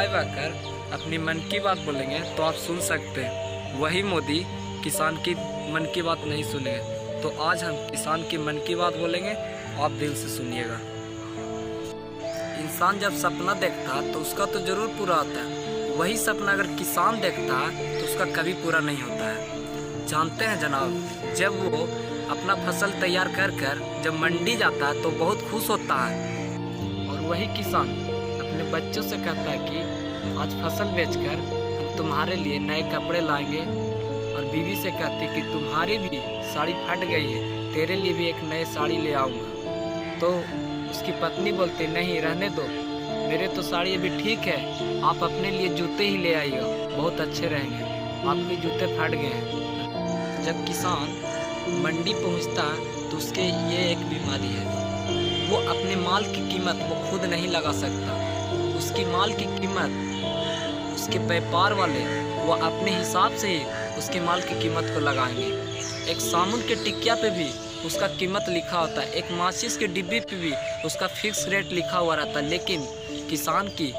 दबाए कर अपनी मन की बात बोलेंगे तो आप सुन सकते हैं। वही मोदी किसान की मन की बात नहीं सुनेंगे। तो आज हम किसान की मन की बात बोलेंगे, आप दिल से सुनिएगा। इंसान जब सपना देखता है तो उसका तो जरूर पूरा होता है। वही सपना अगर किसान देखता है तो उसका कभी पूरा नहीं होता है। जानते हैं जनाब, जब वो अपना फसल तैयार कर जब मंडी जाता है तो बहुत खुश होता है। और वही किसान अपने बच्चों से कहता है कि आज फसल बेचकर हम तुम्हारे लिए नए कपड़े लाएंगे। और बीवी से कहती है कि तुम्हारी भी साड़ी फट गई है, तेरे लिए भी एक नए साड़ी ले आऊँगा। तो उसकी पत्नी बोलती नहीं, रहने दो, मेरे तो साड़ी अभी ठीक है, आप अपने लिए जूते ही ले आइएगा, बहुत अच्छे रहेंगे, आपके जूते फट गए हैं। जब किसान मंडी पहुंचता है तो उसके ये एक बीमारी है, वो अपने माल की कीमत वो खुद नहीं लगा सकता। उसकी माल की कीमत उसके व्यापार वाले वो अपने हिसाब से ही उसके माल की कीमत को लगाएंगे। एक साबुन के टिकिया पे भी उसका कीमत लिखा होता है, एक माचिस के डिब्बे पे भी उसका फिक्स रेट लिखा हुआ रहता है। लेकिन किसान की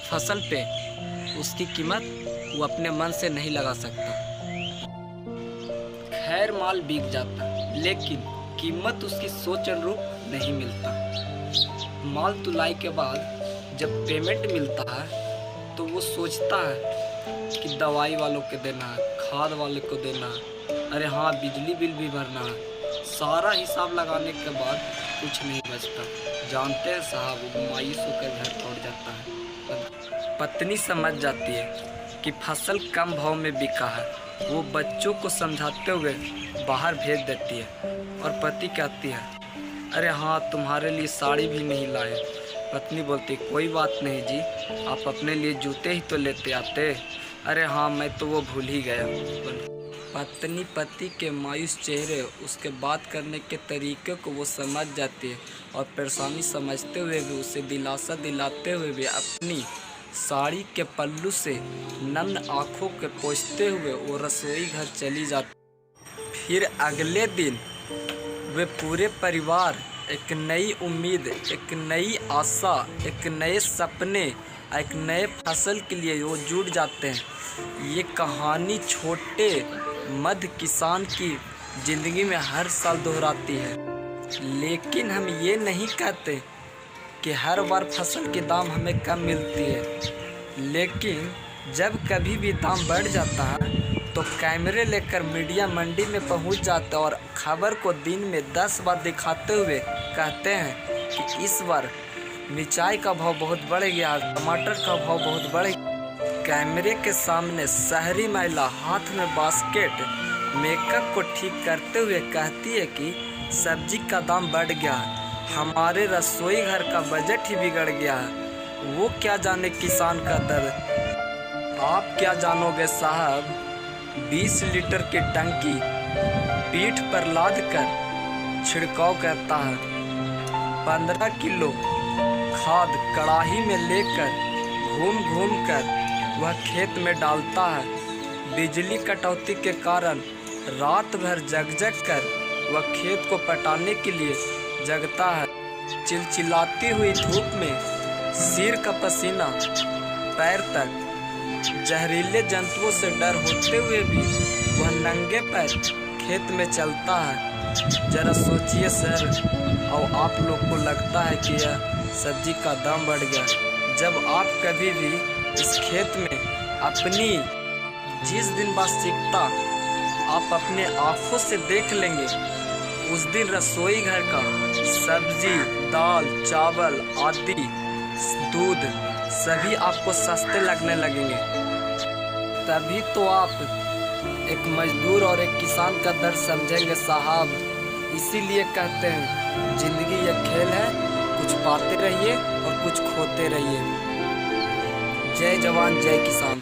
फसल पे उसकी कीमत वो अपने मन से नहीं लगा सकता। खैर माल बिक जाता लेकिन कीमत उसकी सोच अनुरूप नहीं मिलता। माल तुलाई के बाद जब पेमेंट मिलता है तो वो सोचता है कि दवाई वालों को देना है, खाद वाले को देना है, अरे हाँ बिजली बिल भी भरना है। सारा हिसाब लगाने के बाद कुछ नहीं बचता। जानते हैं साहब, वो मायूस होकर घर लौट जाता है। पत्नी समझ जाती है कि फसल कम भाव में बिका है, वो बच्चों को समझाते हुए बाहर भेज देती है। और पति कहती है अरे हाँ तुम्हारे लिए साड़ी भी नहीं लाए। पत्नी बोलती कोई बात नहीं जी, आप अपने लिए जूते ही तो लेते आते। अरे हाँ मैं तो वो भूल ही गया। पत्नी पति के मायूस चेहरे, उसके बात करने के तरीके को वो समझ जाती है। और परेशानी समझते हुए भी उसे दिलासा दिलाते हुए भी अपनी साड़ी के पल्लू से नम आँखों के पोंछते हुए वो रसोई घर चली जाती। फिर अगले दिन वे पूरे परिवार एक नई उम्मीद, एक नई आशा, एक नए सपने, एक नए फसल के लिए वो जुट जाते हैं। ये कहानी छोटे मध्य किसान की ज़िंदगी में हर साल दोहराती है। लेकिन हम ये नहीं कहते कि हर बार फसल के दाम हमें कम मिलती है। लेकिन जब कभी भी दाम बढ़ जाता है तो कैमरे लेकर मीडिया मंडी में पहुंच जाता है और खबर को दिन में 10 बार दिखाते हुए कहते हैं कि इस बार मिर्चाई का भाव बहुत बढ़ गया, टमाटर का भाव बहुत बढ़ गया। कैमरे के सामने शहरी महिला हाथ में बास्केट मेकअप को ठीक करते हुए कहती है कि सब्जी का दाम बढ़ गया, हमारे रसोई घर का बजट ही बिगड़ गया है। वो क्या जाने किसान का दर्द। आप क्या जानोगे साहब, 20 लीटर की टंकी पीठ पर लाद कर छिड़काव करता है, 15 किलो खाद कड़ाही में लेकर घूम घूम कर वह खेत में डालता है। बिजली कटौती के कारण रात भर जग कर वह खेत को पटाने के लिए जगता है। चिलचिलाती हुई धूप में सिर का पसीना पैर तक, जहरीले जंतुओं से डर होते हुए भी वह नंगे पैर खेत में चलता है। जरा सोचिए सर, और आप लोग को लगता है कि यह सब्जी का दाम बढ़ गया। जब आप कभी भी इस खेत में अपनी जिस दिन बाद सीखता आप अपने आँखों से देख लेंगे, उस दिन रसोई घर का सब्जी, दाल, चावल आदि, दूध सभी आपको सस्ते लगने लगेंगे। तभी तो आप एक मजदूर और एक किसान का दर्द समझेंगे साहब। इसीलिए कहते हैं जिंदगी एक खेल है, कुछ पाते रहिए और कुछ खोते रहिए। जय जवान जय किसान।